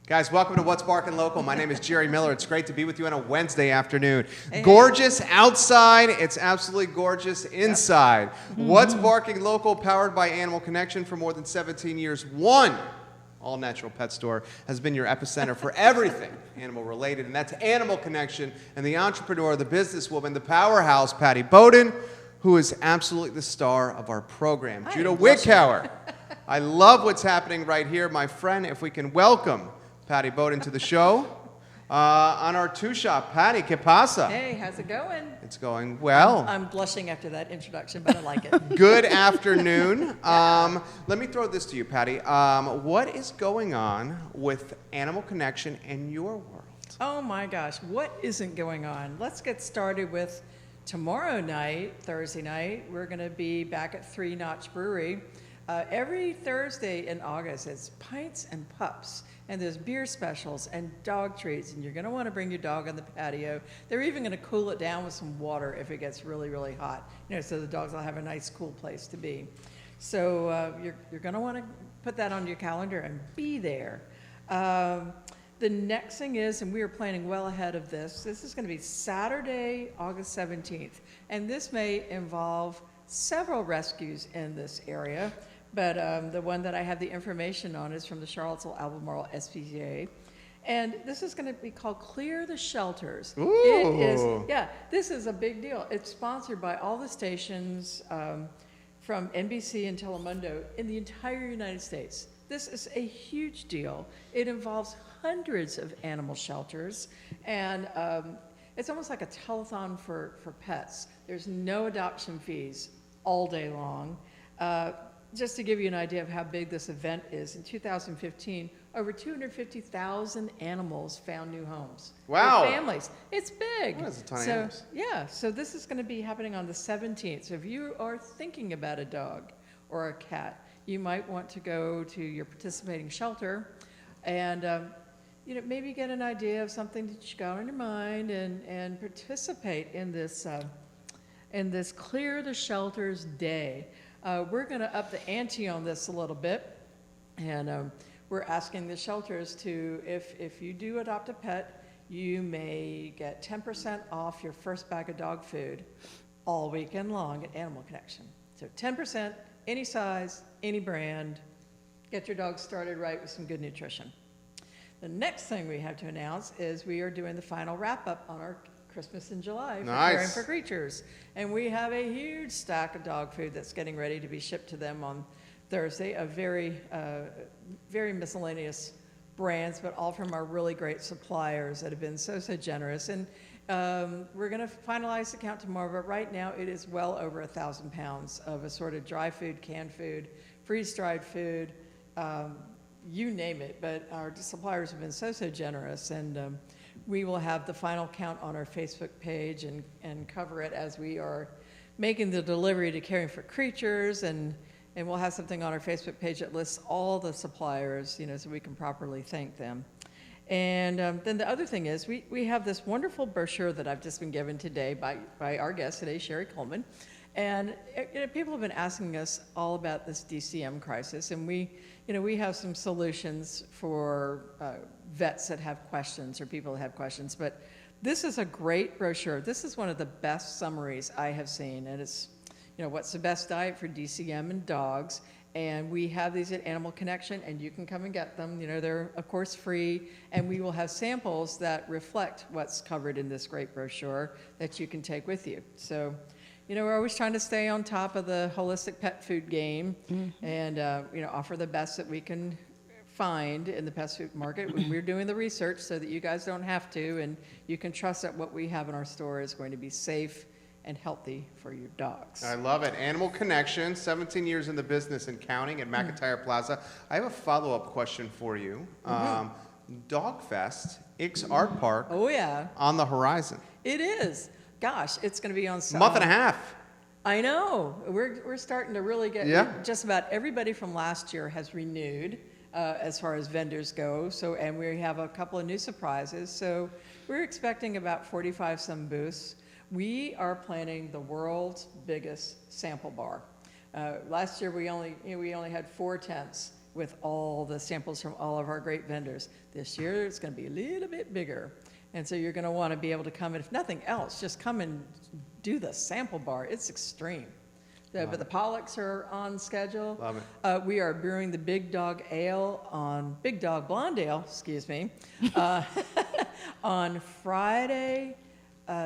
Guys, welcome to What's Barking Local. My name is Jerry Miller. It's great to be with you on a Wednesday afternoon. Hey. Gorgeous outside. It's absolutely gorgeous inside. Yep. What's Barking Local, powered by Animal Connection for more than 17 years. One all-natural pet store has been your epicenter for everything animal-related, and that's Animal Connection and the entrepreneur, the businesswoman, the powerhouse, Patty Boden, who is absolutely the star of our program. Judah Wickhauer. I love what's happening right here. My friend, if we can welcome Patty Boden to the show. On our two-shop, Patty, ¿qué pasa? Hey, how's it going? It's going well. I'm blushing after that introduction, but I like it. Good afternoon. Let me throw this to you, Patty. What is going on with Animal Connection in your world? Oh my gosh, what isn't going on? Let's get started with tomorrow night, Thursday night. We're going to be back at Three Notch Brewery. Every Thursday in August, it's Pints and Pups. And there's beer specials and dog treats, and you're going to want to bring your dog on the patio. They're even going to cool it down with some water if it gets really, really hot, so the dogs will have a nice, cool place to be. So you're going to want to put that on your calendar and be there. The next thing is, and we are planning well ahead of this is going to be Saturday, August 17th, and this may involve several rescues in this area. But the one that I have the information on is from the Charlottesville-Albemarle SPCA. And this is going to be called Clear the Shelters. Ooh. It is, this is a big deal. It's sponsored by all the stations from NBC and Telemundo in the entire United States. This is a huge deal. It involves hundreds of animal shelters, and it's almost like a telethon for pets. There's no adoption fees all day long. Just to give you an idea of how big this event is, in 2015, over 250,000 animals found new homes. Wow. For families. It's big. That's a ton of animals. Yeah, so this is going to be happening on the 17th. So if you are thinking about a dog or a cat, you might want to go to your participating shelter and maybe get an idea of something that you got on your mind and participate in this Clear the Shelters Day. We're going to up the ante on this a little bit, and we're asking the shelters to, if you do adopt a pet, you may get 10% off your first bag of dog food all weekend long at Animal Connection. So 10%, any size, any brand. Get your dog started right with some good nutrition. The next thing we have to announce is we are doing the final wrap-up on our Christmas in July for Caring for Creatures. And we have a huge stack of dog food that's getting ready to be shipped to them on Thursday, of very miscellaneous brands, but all from our really great suppliers that have been so generous. And we're going to finalize the count tomorrow, but right now it is well over 1,000 pounds of assorted dry food, canned food, freeze-dried food, you name it. But our suppliers have been so generous, and we will have the final count on our Facebook page and cover it as we are making the delivery to Caring for Creatures, and we'll have something on our Facebook page that lists all the suppliers, so we can properly thank them. And then the other thing is we have this wonderful brochure that I've just been given today by our guest today, Sherri Coleman. And people have been asking us all about this DCM crisis, and we have some solutions for vets that have questions or people that have questions. But this is a great brochure. This is one of the best summaries I have seen, and it's what's the best diet for DCM and dogs. And we have these at Animal Connection, and you can come and get them. They're of course free, and we will have samples that reflect what's covered in this great brochure that you can take with you. So. We're always trying to stay on top of the holistic pet food game, and offer the best that we can find in the pet food market when we're doing the research, so that you guys don't have to, and you can trust that what we have in our store is going to be safe and healthy for your dogs. I love it. Animal Connection, 17 years in the business and counting at McIntyre Plaza. I have a follow-up question for you. Dog Fest, Ix Art Park. Oh yeah. On the horizon. It is. Gosh, it's going to be on sale. Month and a half. I know. We're starting to really get. Just about everybody from last year has renewed as far as vendors go. So, and we have a couple of new surprises. So we're expecting about 45 some booths. We are planning the world's biggest sample bar. Last year we only had 4 tents, with all the samples from all of our great vendors. This year, it's going to be a little bit bigger. And so you're going to want to be able to come, and if nothing else, just come and do the sample bar. It's extreme. But the Pollocks are on schedule. Love it. We are brewing the Big Dog Big Dog Blonde Ale, excuse me, on Friday,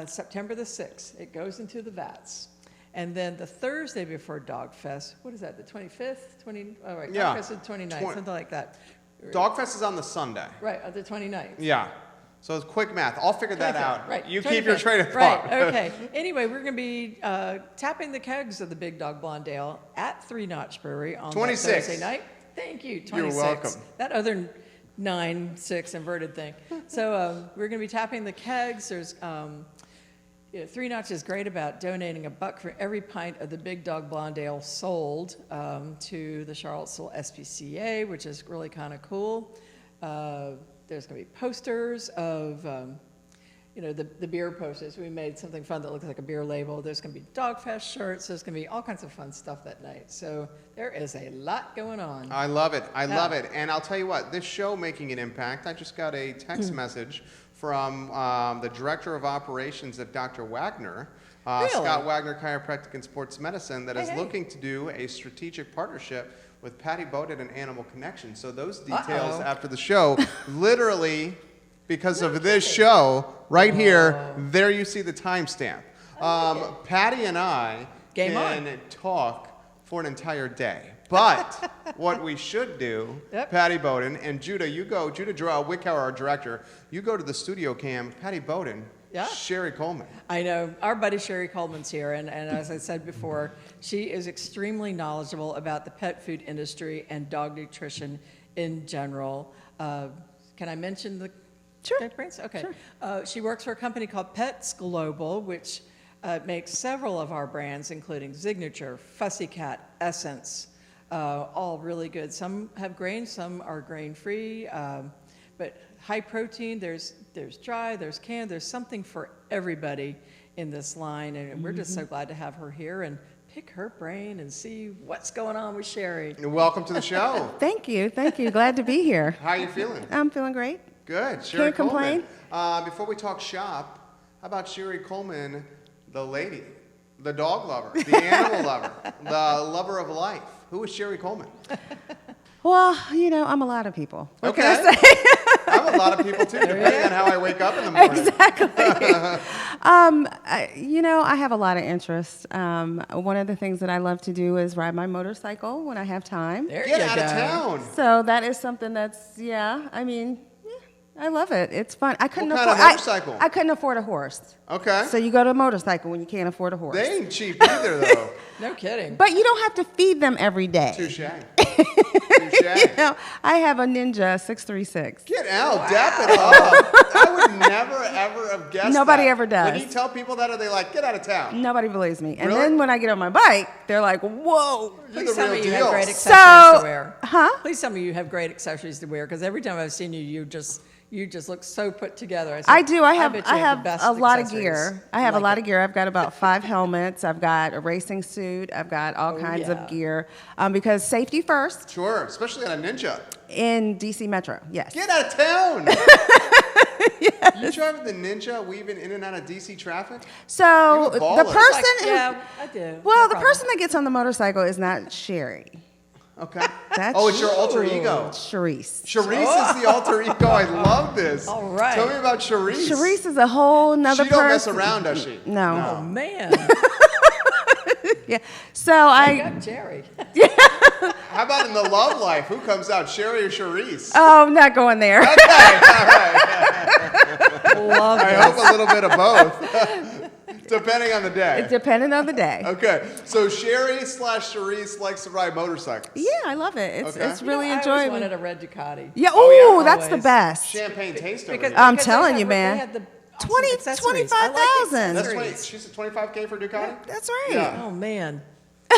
September the 6th. It goes into the vats. And then the Thursday before Dog Fest, what is that, the 25th? Dog Fest is the 29th, something like that. Dog Fest is on the Sunday. Right, on the 29th. Yeah. So it's quick math. I'll figure that out. Right. You keep your train of thought. Right, okay. Anyway, we're going to be tapping the kegs of the Big Dog Blonde Ale at 3 Notch Brewery on 26. Thursday night. Thank you, 26. You're welcome. That other 9-6 inverted thing. So we're going to be tapping the kegs. There's 3 Notch is great about donating $1 for every pint of the Big Dog Blonde Ale sold to the Charlottesville SPCA, which is really kind of cool. There's going to be posters of, the beer posters. We made something fun that looks like a beer label. There's going to be Dogfest shirts. There's going to be all kinds of fun stuff that night. So there is a lot going on. I love it. I love it. And I'll tell you what, this show making an impact, I just got a text message from the Director of Operations at Dr. Wagner, Really? Scott Wagner Chiropractic and Sports Medicine, that is looking to do a strategic partnership with Patty Boden and Animal Connection. So those details after the show, literally because of this show right here, there you see the timestamp. Patty and I can talk for an entire day. But what we should do, Patty Boden and Judah Wickauer, our director, you go to the studio cam, Patty Boden, Sherri Coleman. I know. Our buddy Sherri Coleman's here, and as I said before, she is extremely knowledgeable about the pet food industry and dog nutrition in general. Can I mention the brands? Okay. Sure. She works for a company called Pets Global, which makes several of our brands, including Zignature, Fussie Cat, Essence, all really good. Some have grain, some are grain-free, but high protein, there's dry, there's canned, there's something for everybody in this line, and we're just so glad to have her here and pick her brain and see what's going on with Sherri. Welcome to the show. Thank you. Glad to be here. How are you feeling? I'm feeling great. Good. Sherri Can't complain. Coleman. Before we talk shop, how about Sherri Coleman, the lady, the dog lover, the animal lover, the lover of life? Who is Sherri Coleman? Well, I'm a lot of people. What Okay. can I say? I'm a lot of people too, depending on how I wake up in the morning. Exactly. I have a lot of interests. One of the things that I love to do is ride my motorcycle when I have time. There Get you out go. of town. So that is something that's, I love it. It's fun. What kind of motorcycle? I couldn't afford a horse. Okay. So you go to a motorcycle when you can't afford a horse. They ain't cheap either, though. No kidding. But you don't have to feed them every day. Touche. I have a Ninja 636. Get out, dap it up. I would never, ever have guessed Nobody that. ever does. When you tell people that, are they like, get out of town? Nobody believes me. And Really? then when I get on my bike, they're like, whoa. You're Please the tell real me you deal. have great accessories to wear. Please tell me you have great accessories to wear, because every time I've seen you, you just look so put together. I do. I bet have you the best a lot of accessories. gear. I have a lot of gear. I've got about 5 helmets. I've got a racing suit. I've got all kinds of gear because safety first Sure, especially on a Ninja. in DC Metro. Yes. Get out of town. You drive the Ninja weaving in and out of DC traffic? So You're a the baller. person, Yeah, I do. well, No the problem. person that gets on the motorcycle is not Sherri. Okay. That's Oh, it's your alter ego. Charisse. Charisse is the alter ego. I love this. All right. Tell me about Charisse. Charisse is a whole nother She person. don't mess around, does she? No. Oh, man. Yeah. So I got Jerry. How about in the love life? Who comes out, Sherri or Charisse? Oh, I'm not going there. Okay, all right. Love I it. hope a little bit of both, depending on the day. Depending on the day. Okay, so Sherri/Charisse likes to ride motorcycles. Yeah, I love it. It's Okay. it's really I always enjoyable. wanted a red Ducati. Yeah. Oh, Ooh, yeah, that's the always. best. Champagne taste over Because here. I'm they telling had- you, man. They had the awesome 20, accessories. 25,000. I like That's the 20. accessories. She's a 25K for Ducati. That's right. Yeah. Oh, man.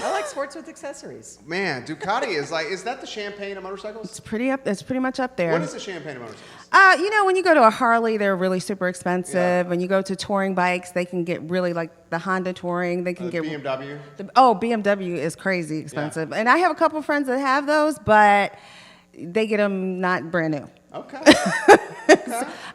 I like sports with accessories. Man, Ducati is that the champagne of motorcycles? It's pretty much up there. What is the champagne of motorcycles? When you go to a Harley, they're really super expensive. Yeah. When you go to touring bikes, they can get really, like the Honda Touring, they can get BMW? BMW is crazy expensive. And I have a couple friends that have those, but they get them not brand new. Okay.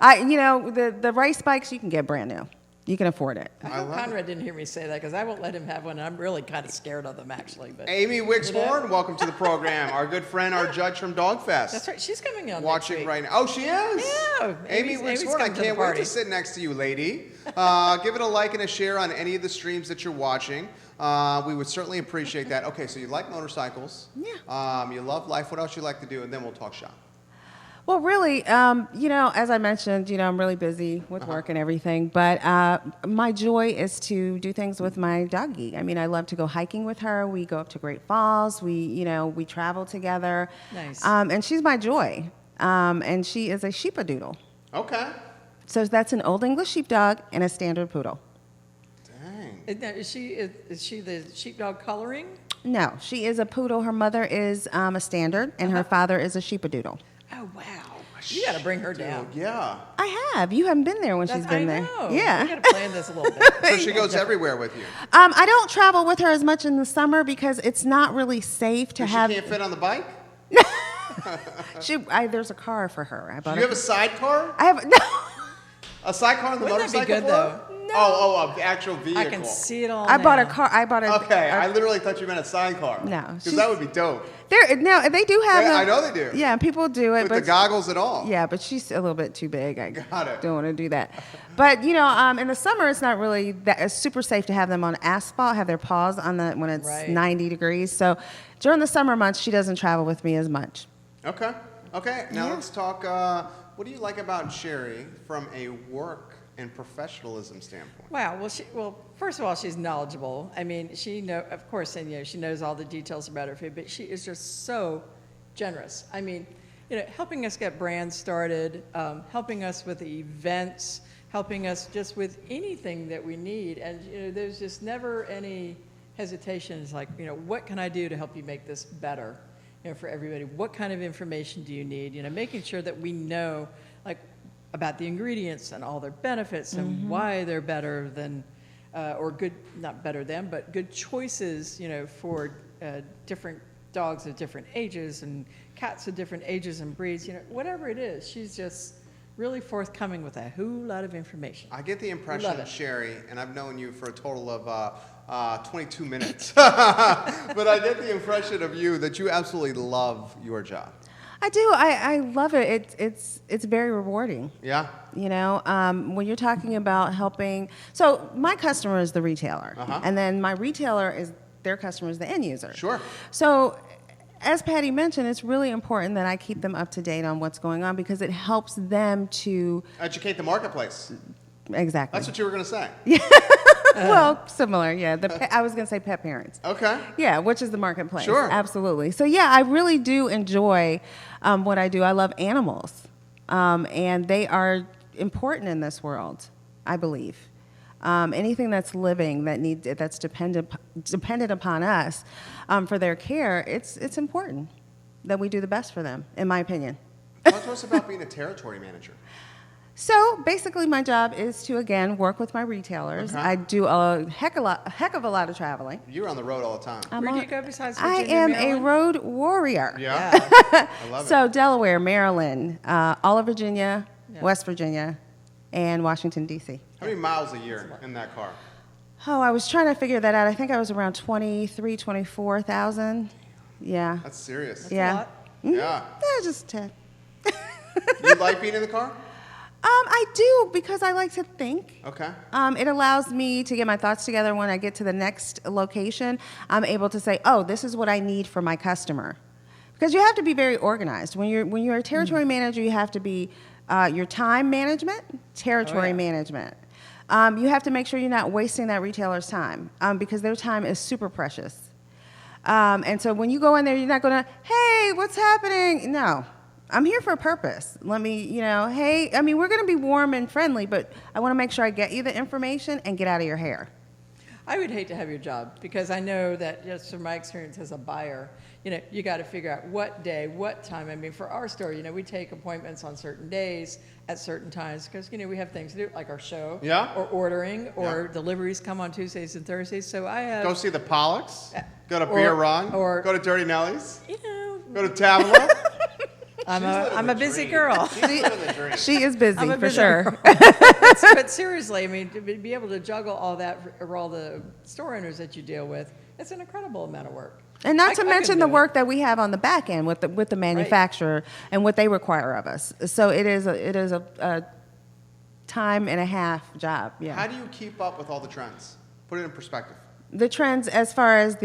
The race bikes you can get brand new. You can afford it. I hope Conrad didn't hear me say that because I won't let him have one. I'm really kind of scared of them, actually. But Amy Wixhorn, welcome to the program. Our good friend, our judge from Dogfest. that's right. She's coming on Watching next week. right now. Oh, she is? Yeah. Amy Amy's Wixhorn, I coming to the can't wait party. to sit next to you, lady. Give it a like and a share on any of the streams that you're watching. We would certainly appreciate that. Okay, so you like motorcycles. Yeah. You love life. What else you like to do? And then we'll talk shop. Well, really, as I mentioned, I'm really busy with work and everything, but my joy is to do things with my doggie. I mean, I love to go hiking with her. We go up to Great Falls. We travel together. Nice. And she's my joy. And she is a sheepadoodle. Okay. So that's an Old English sheepdog and a standard poodle. Dang. Is she the sheepdog coloring? No, she is a poodle. Her mother is a standard, and her father is a sheepadoodle. Oh, wow. You got to bring her down. Yeah. I have. You haven't been there when she's been there. I know. Yeah. We got to plan this a little bit. So she goes everywhere with you. I don't travel with her as much in the summer because it's not really safe to She have. can't fit on the bike? There's a car for her. I bought Do you have a sidecar? I have no. A sidecar on the Wouldn't that be motorcycle good, for her? though? Oh, an actual vehicle. I can see it all I bought a now. car. I bought a. Okay, a- I literally thought you meant a sidecar. No, Because she's- that would be dope. they do have. Yeah, them. I know they do. Yeah, people do it, With but the goggles and all. yeah, but she's a little bit too big. I Got it. don't want to do that. But in the summer, it's not really that. It's super safe to have them on asphalt. Have their paws on the when it's Right. 90 degrees. So during the summer months, she doesn't travel with me as much. Okay. Now Yeah. let's talk. What do you like about Sherri from a work and professionalism standpoint? Wow. Well, first of all, she's knowledgeable. I mean, she knows all the details about her food, but she is just so generous. I mean, helping us get brands started, helping us with the events, helping us just with anything that we need. And, there's just never any hesitation. It's like, what can I do to help you make this better, for everybody? What kind of information do you need? Making sure that we know, like, about the ingredients and all their benefits and why they're better than, or good, not better than, but good choices, for different dogs of different ages and cats of different ages and breeds, whatever it is. She's just really forthcoming with a whole lot of information. I get the impression, Love it. Sherri, and I've known you for a total of 22 minutes, but I get the impression of you that you absolutely love your job. I do. I love it. It's very rewarding. Yeah? When you're talking about helping. So my customer is the retailer, Uh-huh. and then my retailer is their customer is the end user. Sure. So, as Patty mentioned, it's really important that I keep them up to date on what's going on because it helps them to Educate the marketplace. exactly. That's what you were going to say. Well, similar, yeah. I was going to say pet parents. Okay. Yeah, which is the marketplace. Sure. Absolutely. So, yeah, I really do enjoy what I do. I love animals, and they are important in this world, I believe. Anything that's living that's dependent upon us for their care, it's important that we do the best for them, in my opinion. Talk to us about being a territory manager. So basically, my job is to again work with my retailers. Okay. I do a heck of a lot of traveling. You're on the road all the time. Where do you go besides I Virginia, am Maryland? a road warrior. Yeah? Yeah. I love it. So Delaware, Maryland, all of Virginia, Yeah. West Virginia, and Washington D.C. How many miles a year in that car? Oh, I was trying to figure that out. I think I was around 24,000. Yeah. That's serious. That's a Yeah. lot. Mhm. Yeah. Just 10. You like being in the car? I do because I like to think. Okay. It allows me to get my thoughts together when I get to the next location. I'm able to say, oh, this is what I need for my customer. Because you have to be very organized. When you're a territory manager, you have to be your time management, territory management. You have to make sure you're not wasting that retailer's time because their time is super precious. And so when you go in there, you're not going to, hey, what's happening? No. I'm here for a purpose. Let me, hey, we're going to be warm and friendly, but I want to make sure I get you the information and get out of your hair. I would hate to have your job because I know that just from my experience as a buyer, you got to figure out what day, what time. I mean, for our store, we take appointments on certain days at certain times because, we have things to do like our show or ordering or deliveries come on Tuesdays and Thursdays. So I have... Go see the Pollocks, go to Beer Run, or go to Dirty Nelly's, go to Tavolo. I'm a busy girl. She is busy for sure. But seriously, I mean, to be able to juggle all that for all the store owners that you deal with, it's an incredible amount of work. And not to mention the work that we have on the back end with the manufacturer and what they require of us. So it is a time and a half job. Yeah. How do you keep up with all the trends? Put it in perspective. The trends as far as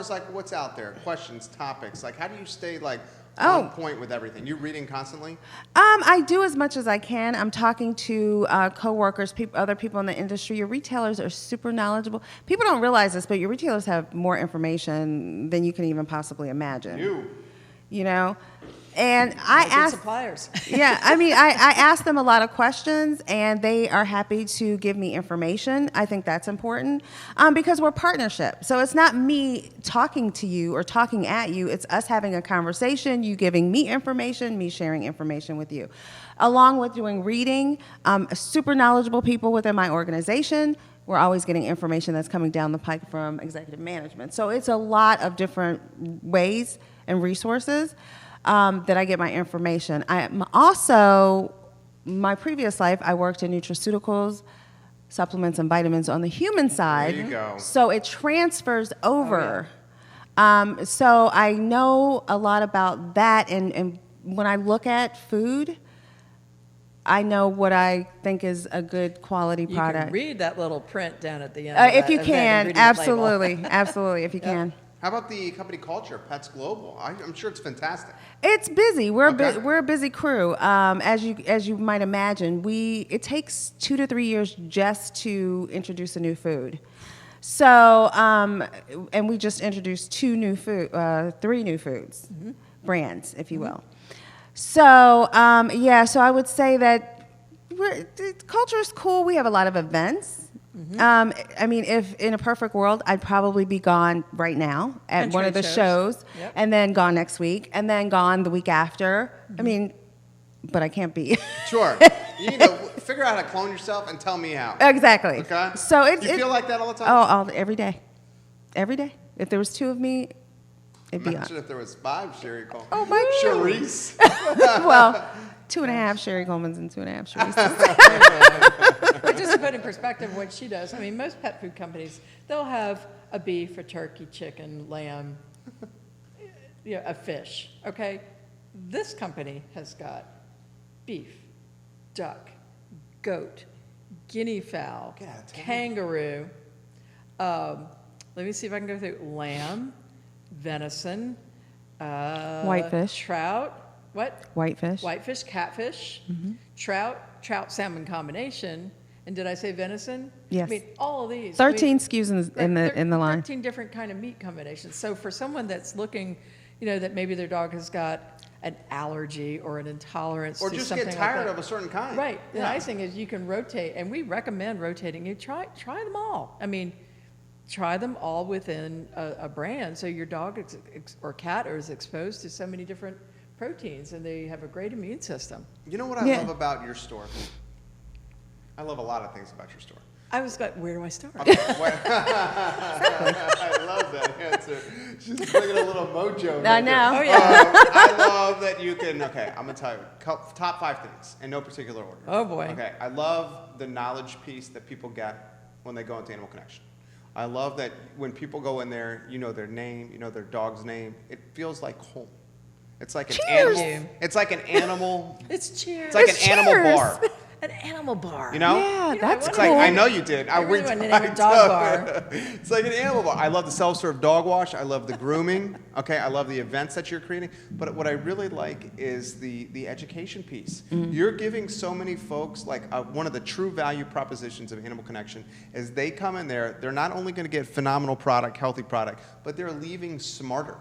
like what's out there, questions, topics. Like how do you stay like on point with everything? You reading constantly? I do as much as I can. I'm talking to coworkers, other people in the industry. Your retailers are super knowledgeable. People don't realize this, but your retailers have more information than you can even possibly imagine. You know? And I ask suppliers. Yeah, I mean, I ask them a lot of questions, and they are happy to give me information. I think that's important because we're partnership. So it's not me talking to you or talking at you. It's us having a conversation, you giving me information, me sharing information with you. Along with doing reading, super knowledgeable people within my organization. We're always getting information that's coming down the pike from executive management. So it's a lot of different ways and resources that I get my information. My previous life, I worked in nutraceuticals, supplements, and vitamins on the human side. There you go. So it transfers over. So I know a lot about that, and when I look at food, I know what I think is a good quality product. You can read that little print down at the end. If you can, absolutely, absolutely, if you can. How about the company culture, Pets Global? I'm sure it's fantastic. It's busy. We're a busy crew. As you might imagine, it takes 2 to 3 years just to introduce a new food. So, and we just introduced 3 new foods, brands, if you will. So, so I would say that the culture is cool. We have a lot of events. I mean, if in a perfect world, I'd probably be gone right now at one of the shows, and then gone next week, and then gone the week after. I mean, but I can't be. Sure. You need to figure out how to clone yourself and tell me how. Exactly. Okay? So you feel like that all the time? Oh, every day. Every day. If there was 2 of me, it'd be on. Imagine if there was 5 Sherri Coleman. Oh, my Charisse. Well, 2.5 Sherri Colemans and 2.5 Charisses. But just to put in perspective what she does, I mean, most pet food companies, they'll have a beef, a turkey, chicken, lamb, a fish, okay? This company has got beef, duck, goat, guinea fowl, kangaroo, let me see if I can go through, lamb, venison, whitefish, trout, what? Whitefish. Whitefish, catfish, trout, salmon combination, and did I say venison? Yes. I mean, all of these. 13 SKUs in the line. 13 different kind of meat combinations. So for someone that's looking, that maybe their dog has got an allergy or an intolerance or to just something get tired like that. of a certain kind. Right. The nice thing is you can rotate, and we recommend rotating. You try them all. I mean, try them all within a brand, so your dog or cat is exposed to so many different proteins, and they have a great immune system. You know what I love about your store? I love a lot of things about your store. I was like, where do I start? Okay, I love that answer. She's bringing a little mojo. I know. Oh, yeah. I love that you can, I'm going to tell you, top 5 things in no particular order. Oh, boy. Okay, I love the knowledge piece that people get when they go into Animal Connection. I love that when people go in there, you know their name, you know their dog's name. It feels like home. It's like an animal. It's like an animal. It's cheers. It's like an animal bar. An animal bar. You know? Yeah, that's It's cool. like, I know you did. I really wanted to name it a dog bar. It's like an animal bar. I love the self-serve dog wash. I love the grooming. Okay, I love the events that you're creating. But what I really like is the education piece. You're giving so many folks, like one of the true value propositions of Animal Connection is they come in there, they're not only going to get phenomenal product, healthy product, but they're leaving smarter.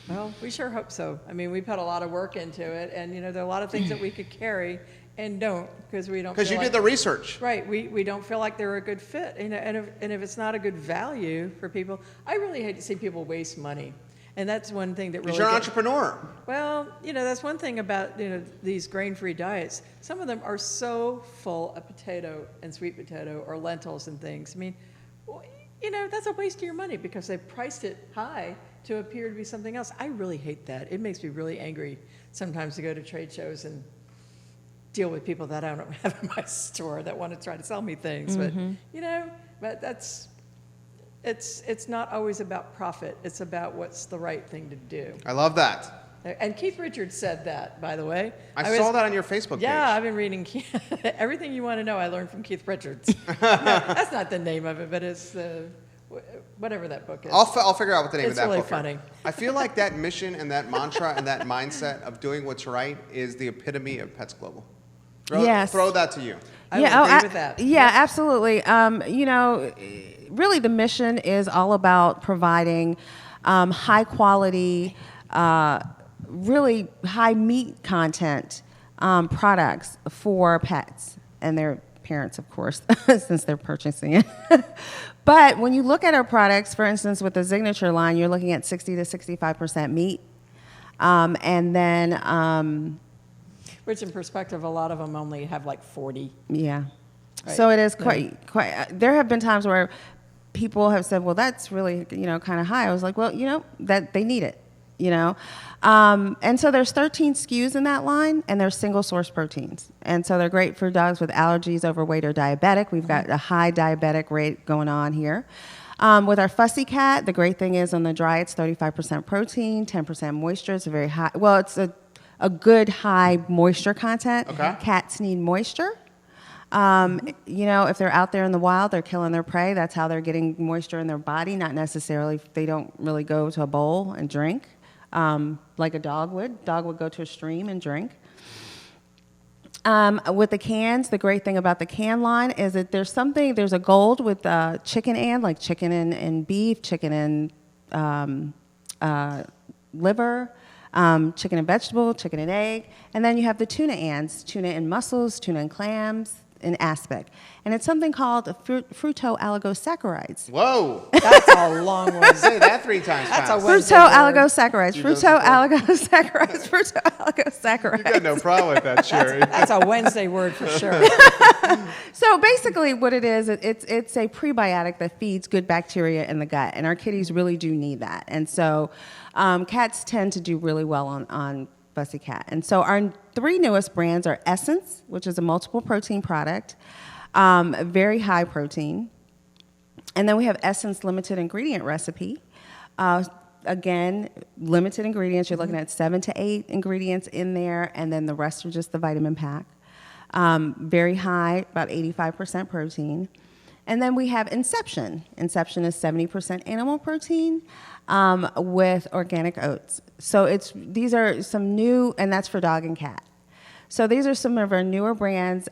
Well, we sure hope so. I mean, we put a lot of work into it, and there are a lot of things that we could carry and don't, because we don't. Because you did the research. Right, we don't feel like they're a good fit, and if it's not a good value for people, I really hate to see people waste money, and that's one thing that really. Because you're an entrepreneur. Well, that's one thing about these grain-free diets. Some of them are so full of potato and sweet potato or lentils and things. I mean, well, that's a waste of your money because they priced it high to appear to be something else. I really hate that. It makes me really angry sometimes to go to trade shows and deal with people that I don't have in my store that want to try to sell me things. But it's not always about profit. It's about what's the right thing to do. I love that. And Keith Richards said that, by the way. I saw that on your Facebook page. Yeah, I've been reading everything you want to know. I learned from Keith Richards. No, that's not the name of it, but it's whatever that book is. I'll figure out what the name of that book is. book It's really is. funny. I feel like that mission and that mantra and that mindset of doing what's right is the epitome of Pets Global. Yes. Throw that to you. I would agree with that. Yeah, absolutely. Really the mission is all about providing high quality, really high meat content products for pets and their parents, of course, since they're purchasing it. But when you look at our products, for instance, with the Zignature line, you're looking at 60 to 65% meat. And then... which in perspective, a lot of them only have like 40. Yeah. Right. So it is quite, there have been times where people have said, well, that's really, kind of high. I was like, well, that they need it, And so there's 13 SKUs in that line, and they're single source proteins. And so they're great for dogs with allergies, overweight, or diabetic. We've got a high diabetic rate going on here. With our Fussie cat, the great thing is on the dry, it's 35% protein, 10% moisture. It's a very high, well, it's a good high moisture content. Okay. Cats need moisture. If they're out there in the wild, they're killing their prey. That's how they're getting moisture in their body. Not necessarily, they don't really go to a bowl and drink like a dog would. Dog would go to a stream and drink. With the cans, the great thing about the can line is that there's a gold with chicken like chicken and beef, chicken and liver. Chicken and vegetable, chicken and egg, and then you have the tuna and mussels, tuna and clams, and aspic. And it's something called fructo-oligosaccharides. Whoa. That's a long one. Say that 3 times That's fast. a Wednesday word. Fructo-oligosaccharides. Fructo-oligosaccharides. Fructo-oligosaccharides. You got no problem with that, Sherri. That's a Wednesday word for sure. So basically what it is, it's a prebiotic that feeds good bacteria in the gut, and our kitties really do need that. And so cats tend to do really well on Fussie Cat. And so our 3 newest brands are Essence, which is a multiple protein product, very high protein. And then we have Essence limited ingredient recipe. Again, limited ingredients. You're looking at 7 to 8 ingredients in there, and then the rest are just the vitamin pack. Very high, about 85% protein. And then we have Inception. Inception is 70% animal protein with organic oats. So these are some new, and that's for dog and cat. So these are some of our newer brands.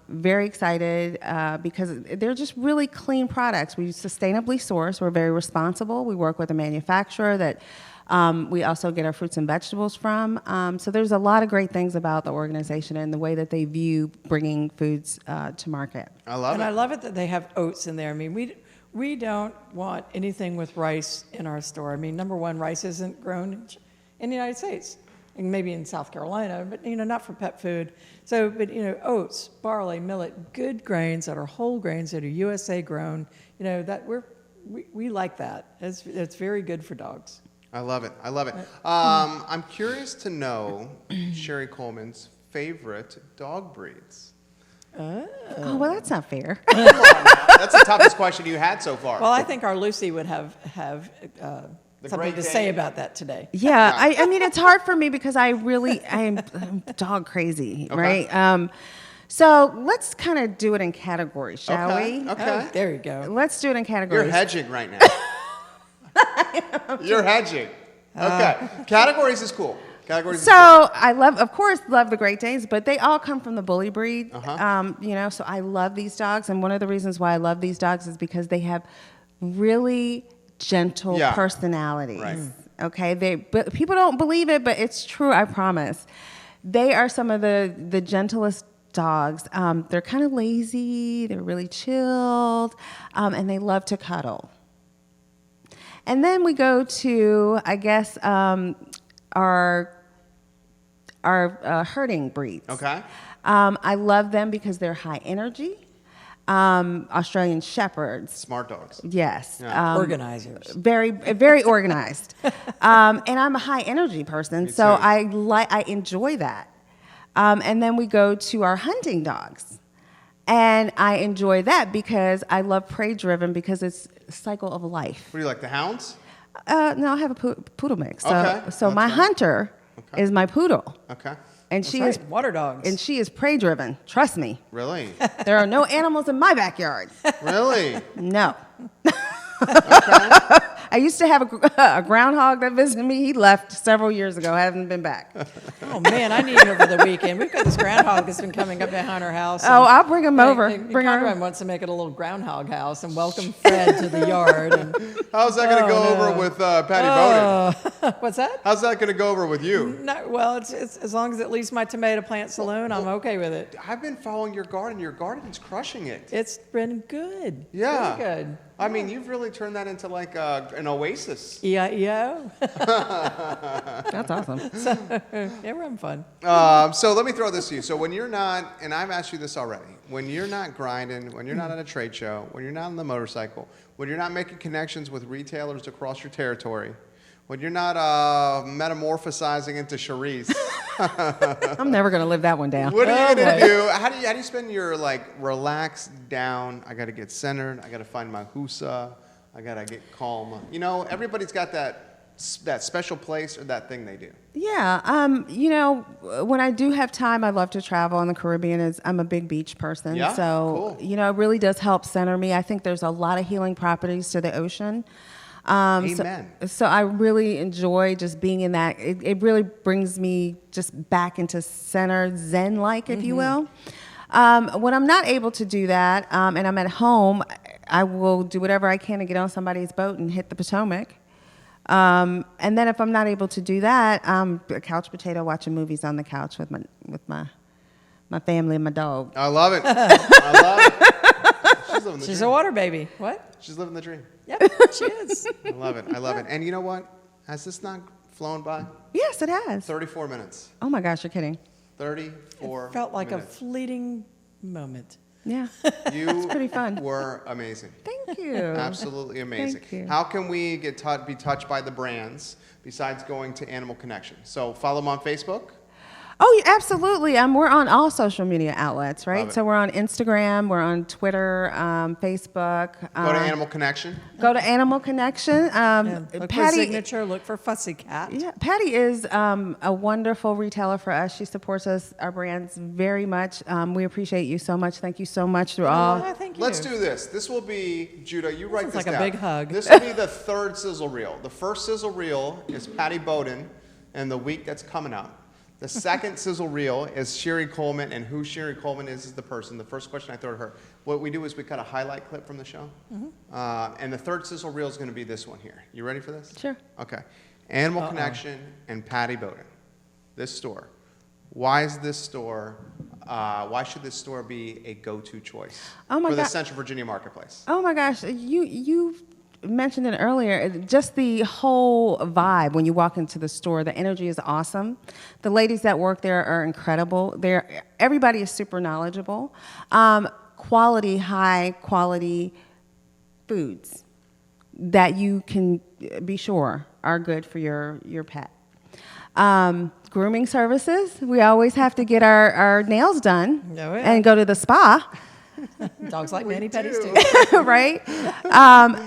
Very excited because they're just really clean products. We sustainably source. We're very responsible. We work with a manufacturer that we also get our fruits and vegetables from. So there's a lot of great things about the organization and the way that they view bringing foods to market. I love it. I love it that they have oats in there. I mean, we don't want anything with rice in our store. I mean, number one, rice isn't grown in the United States. And maybe in South Carolina, but not for pet food. So, but oats, barley, millet, good grains that are whole grains that are USA grown. That we like that. It's very good for dogs. I love it. I love it. I'm curious to know Sherri Coleman's favorite dog breeds. Oh, well, that's not fair. That's the toughest question you had so far. Well, I think our Lucy would have something to say about that today. Yeah, I mean, it's hard for me because I'm dog crazy, Okay. right? So let's kind of do it in categories, shall we? Okay. Oh, there you go. Let's do it in categories. You're hedging right now. You're hedging. Okay. Categories is cool. Categories is cool. So I of course, love the Great Danes, but they all come from the bully breed. So I love these dogs, and one of the reasons why I love these dogs is because they have really gentle personalities. Right. Okay, but people don't believe it, but it's true. I promise. They are some of the gentlest dogs. They're kind of lazy. They're really chilled, and they love to cuddle. And then we go to, I guess, our herding breeds. Okay. I love them because they're high energy. Australian Shepherds. Smart dogs. Yes. Yeah. Organizers. Very, very organized. And I'm a high energy person, so too. I enjoy that. And then we go to our hunting dogs. And I enjoy that because I love prey driven because it's a cycle of life. What do you like, the hounds? No, I have a poodle mix. So, Okay. so my Okay. hunter is my poodle. Okay. And she is Water dogs. and she is prey driven. Trust me. Really? There are no animals in my backyard. Really? No. Okay. I used to have a groundhog that visited me. He left several years ago. Hasn't been back. Oh man, I need it over the weekend. We've got this groundhog that's been coming up behind our house. Oh, I'll bring him over. Bring her. Conrad wants to make it a little groundhog house and welcome Fred to the yard. And, How's that going to go over with Patty Boden? what's that? How's that going to go over with you? No, well, it's as long as it leaves my tomato plant saloon, I'm okay with it. I've been following your garden. Your garden's crushing it. It's been good. Yeah. Very good. I mean, you've really turned that into like an oasis. EIEO. That's awesome. Yeah, we're having fun. So let me throw this to you. So when you're not, and I've asked you this already, when you're not grinding, when you're not at a trade show, when you're not on the motorcycle, when you're not making connections with retailers across your territory, when you're not metamorphosizing into Sherri's, I'm never going to live that one down. what are you gonna boy. do? How do you spend your like relaxed down? I got to get centered. I got to find my husa. I got to get calm. You know, everybody's got that special place or that thing they do. Yeah. You know, when I do have time, I love to travel in the Caribbean. I'm a big beach person. Yeah? So, Cool. you know, it really does help center me. I think there's a lot of healing properties to the ocean. Amen. So I really enjoy just being in that. It really brings me just back into center, Zen-like, if you will. When I'm not able to do that, and I'm at home, I will do whatever I can to get on somebody's boat and hit the Potomac. And then if I'm not able to do that, I'm a couch potato watching movies on the couch with my family and my dog. I love it. I love it. She's living the She's dream. a water baby. What? She's living the dream. Yep, she is. I love it. I love it. And you know what? Has this not flown by? Yes, it has. 34 minutes. Oh my gosh, you're kidding. 34 Felt like minutes. a fleeting moment. Yeah. You pretty fun. were amazing. Thank you. Absolutely amazing. Thank you. How can we be touched by the brands besides going to Animal Connection? So follow them on Facebook. Oh, yeah, absolutely. We're on all social media outlets, right? Love it. So we're on Instagram, we're on Twitter, Facebook. Go to Animal Connection. Go to Animal Connection. Look for Zignature, look for Fussie Cat. Yeah, Patty is a wonderful retailer for us. She supports us, our brands, very much. We appreciate you so much. Thank you so much through all. Oh, thank you. Let's do this. This will be, Judah, you write this like a down. big hug. This will be the third sizzle reel. The first sizzle reel is Patty Boden and the week that's coming up. The second sizzle reel is Sherri Coleman, and who Sherri Coleman is the person. The first question I throw to her. What we do is we cut a highlight clip from the show. And the third sizzle reel is going to be this one here. You ready for this? Sure. Okay. Animal Connection and Patty Boden. This store. Why is this store, why should this store be a go-to choice Oh my for the God. Central Virginia marketplace? Oh my gosh, you mentioned it earlier. Just the whole vibe when you walk into the store, the energy is awesome. The ladies that work there are incredible. Everybody is super knowledgeable. Quality, high quality foods that you can be sure are good for your pet. Grooming services. We always have to get our nails done Oh, yeah. and go to the spa. Dogs like mani pedis do. too. Right?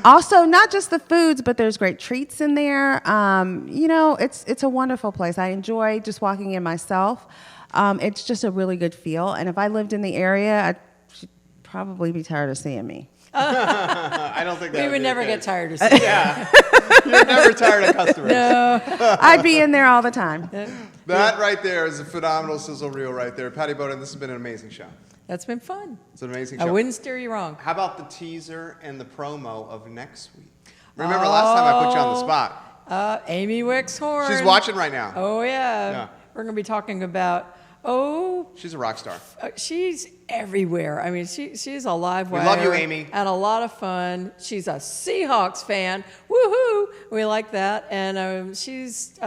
Also, not just the foods, but there's great treats in there. You know, it's a wonderful place. I enjoy just walking in myself. It's just a really good feel. And if I lived in the area, I'd she'd probably be tired of seeing me. I don't think that We would would be never the get case. tired of seeing. Yeah. You're never tired of customers. I'd be in there all the time. That right there is a phenomenal sizzle reel right there. Patty Boden, this has been an amazing show. That's been fun. It's an amazing I show. wouldn't steer you wrong. How about the teaser and the promo of next week? Remember last time I put you on the spot. Amy Wicks Horn. She's watching right now. Oh, yeah. Yeah. We're going to be talking about Oh, She's a rock star. she's everywhere. I mean, she's a live We wire. love you, Amy. And a lot of fun. She's a Seahawks fan. Woohoo! We like that. And she's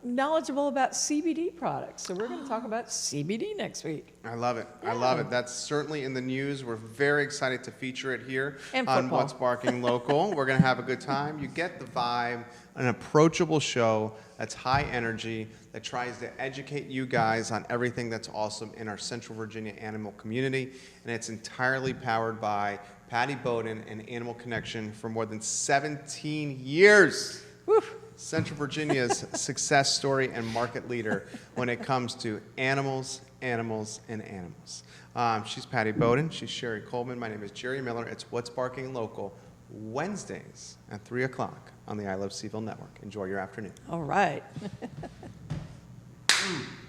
knowledgeable about CBD products. So we're going to talk about CBD next week. I love it. I love it. That's certainly in the news. We're very excited to feature it here And on football. What's Barking Local. We're going to have a good time. You get the vibe, an approachable show that's high energy, that tries to educate you guys on everything that's awesome in our Central Virginia animal community. And it's entirely powered by Patty Boden and Animal Connection for more than 17 years. Woo. Central Virginia's success story and market leader when it comes to animals, animals, and animals. She's Patty Boden. She's Sherri Coleman. My name is Jerry Miller. It's What's Barking Local, Wednesdays at 3 o'clock on the I Love CVille Network. Enjoy your afternoon. All right.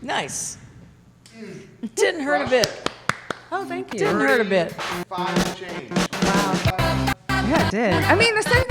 Nice. Didn't hurt a bit. Oh, thank you. Didn't hurt a bit. 5 change. Wow. Yeah, it did. I mean, the same thing.